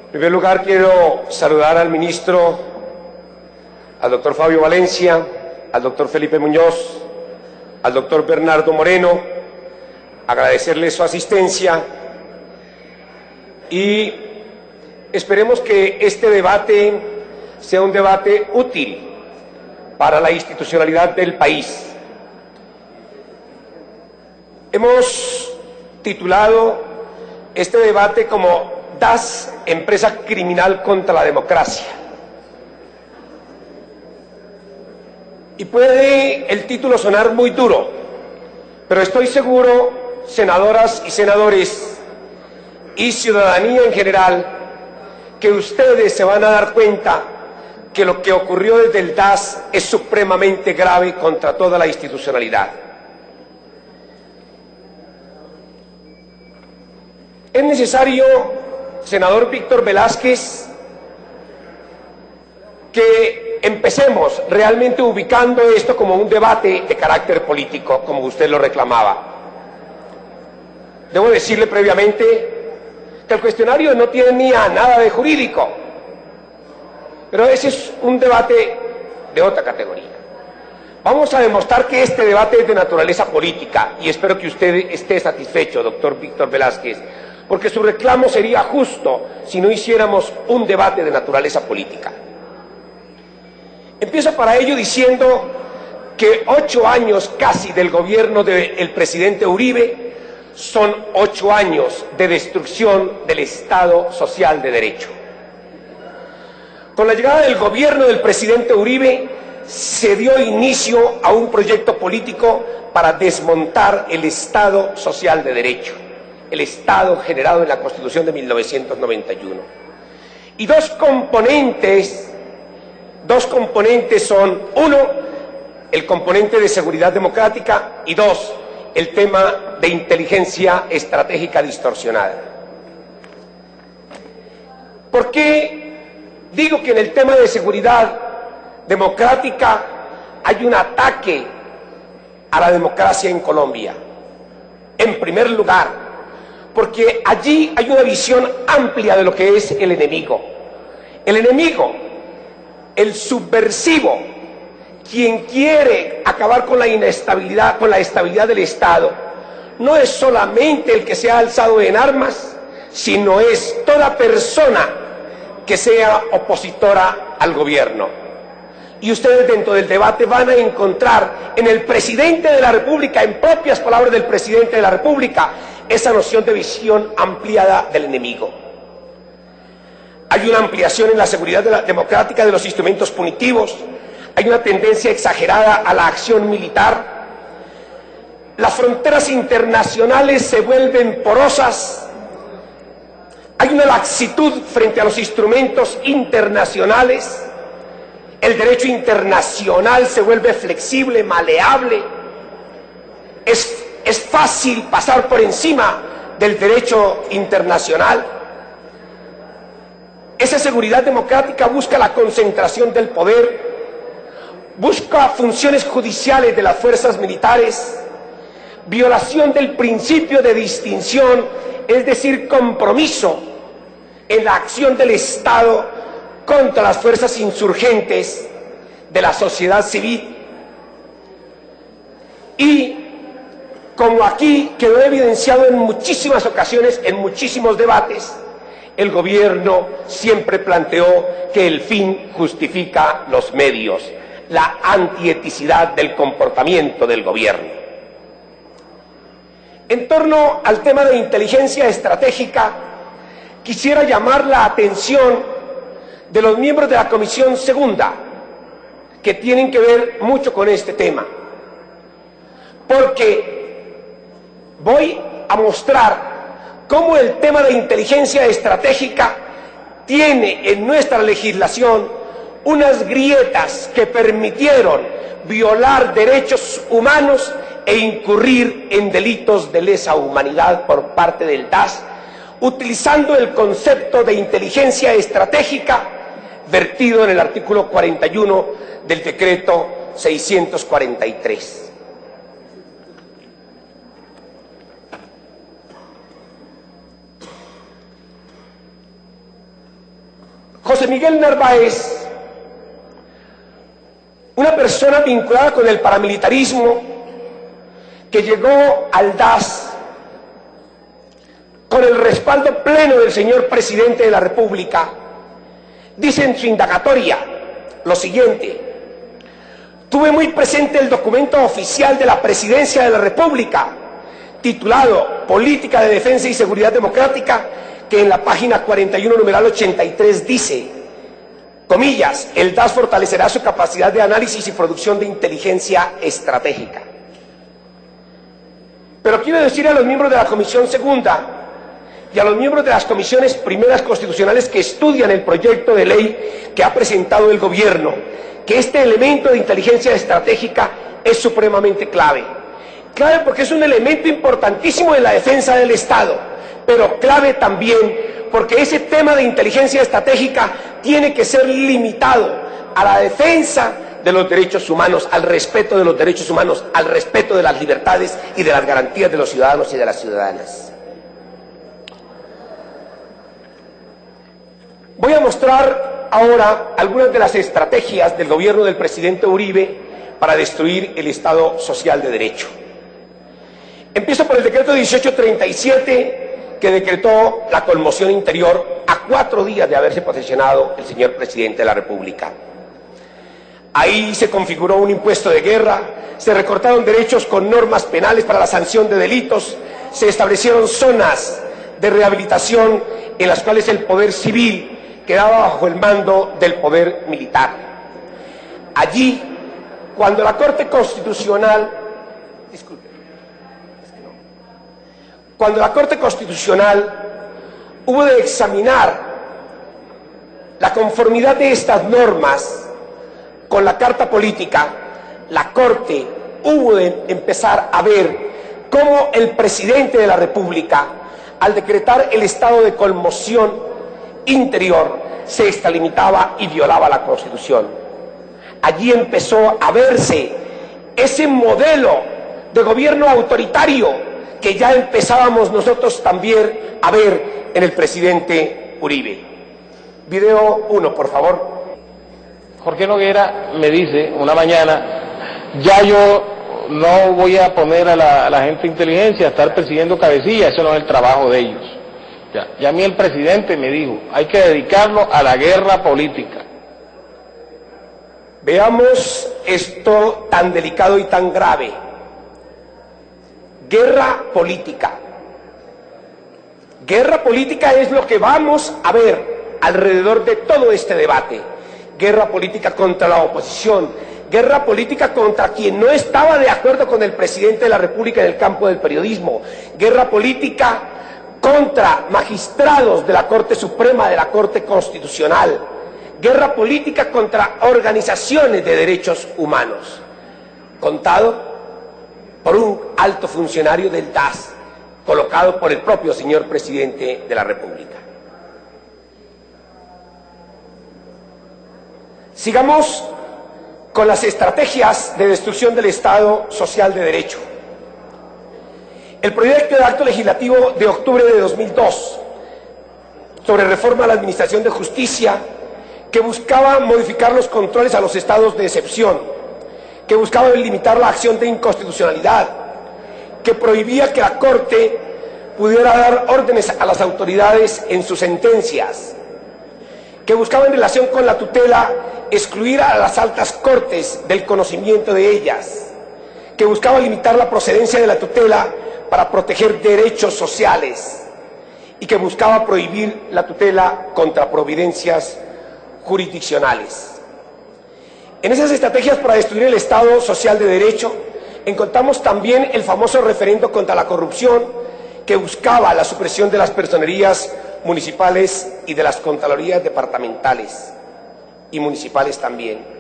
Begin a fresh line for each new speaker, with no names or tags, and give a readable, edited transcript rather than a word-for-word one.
En primer lugar, quiero saludar al ministro, al doctor Fabio Valencia, al doctor Felipe Muñoz, al doctor Bernardo Moreno, agradecerles su asistencia y esperemos que este debate sea un debate útil para la institucionalidad del país. Hemos titulado este debate como DAS, empresa criminal contra la democracia. Y puede el título sonar muy duro, pero estoy seguro, senadoras y senadores y ciudadanía en general, que ustedes se van a dar cuenta que lo que ocurrió desde el DAS es supremamente grave contra toda la institucionalidad. Es necesario, senador Víctor Velázquez, que empecemos realmente ubicando esto como un debate de carácter político, como usted lo reclamaba. Debo decirle previamente que el cuestionario no tiene ni a nada de jurídico, pero ese es un debate de otra categoría. Vamos a demostrar que este debate es de naturaleza política y espero que usted esté satisfecho, doctor Víctor Velázquez, porque su reclamo sería justo si no hiciéramos un debate de naturaleza política. Empiezo para ello diciendo que 8 años casi del gobierno del presidente Uribe son 8 años de destrucción del Estado social de derecho. Con la llegada del gobierno del presidente Uribe se dio inicio a un proyecto político para desmontar el Estado social de derecho, el Estado generado en la Constitución de 1991. Y dos componentes son, uno, el componente de seguridad democrática y dos, el tema de inteligencia estratégica distorsionada. ¿Por qué digo que en el tema de seguridad democrática hay un ataque a la democracia en Colombia? En primer lugar, porque allí hay una visión amplia de lo que es el enemigo. El enemigo, el subversivo, quien quiere acabar con la inestabilidad, con la estabilidad del Estado, no es solamente el que se ha alzado en armas, sino es toda persona que sea opositora al gobierno. Y ustedes dentro del debate van a encontrar en el presidente de la República, en propias palabras del presidente de la República, esa noción de visión ampliada del enemigo. Hay una ampliación en la seguridad democrática de los instrumentos punitivos, hay una tendencia exagerada a la acción militar, las fronteras internacionales se vuelven porosas, hay una laxitud frente a los instrumentos internacionales, el derecho internacional se vuelve flexible, maleable, es fácil pasar por encima del derecho internacional. Esa seguridad democrática busca la concentración del poder, busca funciones judiciales de las fuerzas militares, violación del principio de distinción, es decir, compromiso en la acción del Estado contra las fuerzas insurgentes de la sociedad civil. Y como aquí quedó evidenciado en muchísimas ocasiones, en muchísimos debates, el gobierno siempre planteó que el fin justifica los medios, la antieticidad del comportamiento del gobierno. En torno al tema de inteligencia estratégica, quisiera llamar la atención de los miembros de la Comisión Segunda, que tienen que ver mucho con este tema, porque voy a mostrar cómo el tema de inteligencia estratégica tiene en nuestra legislación unas grietas que permitieron violar derechos humanos e incurrir en delitos de lesa humanidad por parte del DAS, utilizando el concepto de inteligencia estratégica vertido en el artículo 41 del decreto 643. José Miguel Narváez, una persona vinculada con el paramilitarismo, que llegó al DAS con el respaldo pleno del señor presidente de la República, dice en su indagatoria lo siguiente: tuve muy presente el documento oficial de la Presidencia de la República, titulado Política de Defensa y Seguridad Democrática, que en la página 41, numeral 83, dice, comillas, el DAS fortalecerá su capacidad de análisis y producción de inteligencia estratégica. Pero quiero decir a los miembros de la Comisión Segunda y a los miembros de las comisiones primeras constitucionales que estudian el proyecto de ley que ha presentado el gobierno, que este elemento de inteligencia estratégica es supremamente clave. Clave porque es un elemento importantísimo en la defensa del Estado, pero clave también porque ese tema de inteligencia estratégica tiene que ser limitado a la defensa de los derechos humanos, al respeto de los derechos humanos, al respeto de las libertades y de las garantías de los ciudadanos y de las ciudadanas. Voy a mostrar ahora algunas de las estrategias del gobierno del presidente Uribe para destruir el Estado social de derecho. Empiezo por el decreto 1837, que decretó la conmoción interior a 4 días de haberse posesionado el señor presidente de la República. Ahí se configuró un impuesto de guerra, se recortaron derechos con normas penales para la sanción de delitos, se establecieron zonas de rehabilitación en las cuales el poder civil quedaba bajo el mando del poder militar. Allí, cuando la Corte Constitucional, cuando la Corte Constitucional hubo de examinar la conformidad de estas normas con la Carta Política, la Corte hubo de empezar a ver cómo el presidente de la República, al decretar el estado de conmoción interior, se extralimitaba y violaba la Constitución. Allí empezó a verse ese modelo de gobierno autoritario que ya empezábamos nosotros también a ver en el presidente Uribe. Video 1, por favor.
Jorge Noguera me dice una mañana, ya yo no voy a poner a la gente de inteligencia a estar persiguiendo cabecillas, eso no es el trabajo de ellos. Ya a mí el presidente me dijo, hay que dedicarlo a la guerra política.
Veamos esto tan delicado y tan grave. Guerra política. Guerra política es lo que vamos a ver alrededor de todo este debate. Guerra política contra la oposición, guerra política contra quien no estaba de acuerdo con el presidente de la República en el campo del periodismo, guerra política contra magistrados de la Corte Suprema, de la Corte Constitucional, guerra política contra organizaciones de derechos humanos, contado por un alto funcionario del DAS, colocado por el propio señor presidente de la República. Sigamos con las estrategias de destrucción del Estado social de derecho. El proyecto de acto legislativo de octubre de 2002 sobre reforma a la Administración de Justicia, que buscaba modificar los controles a los estados de excepción, que buscaba limitar la acción de inconstitucionalidad, que prohibía que la Corte pudiera dar órdenes a las autoridades en sus sentencias, que buscaba en relación con la tutela excluir a las altas cortes del conocimiento de ellas, que buscaba limitar la procedencia de la tutela para proteger derechos sociales y que buscaba prohibir la tutela contra providencias jurisdiccionales. En esas estrategias para destruir el Estado social de derecho encontramos también el famoso referendo contra la corrupción, que buscaba la supresión de las personerías municipales y de las contralorías departamentales y municipales también.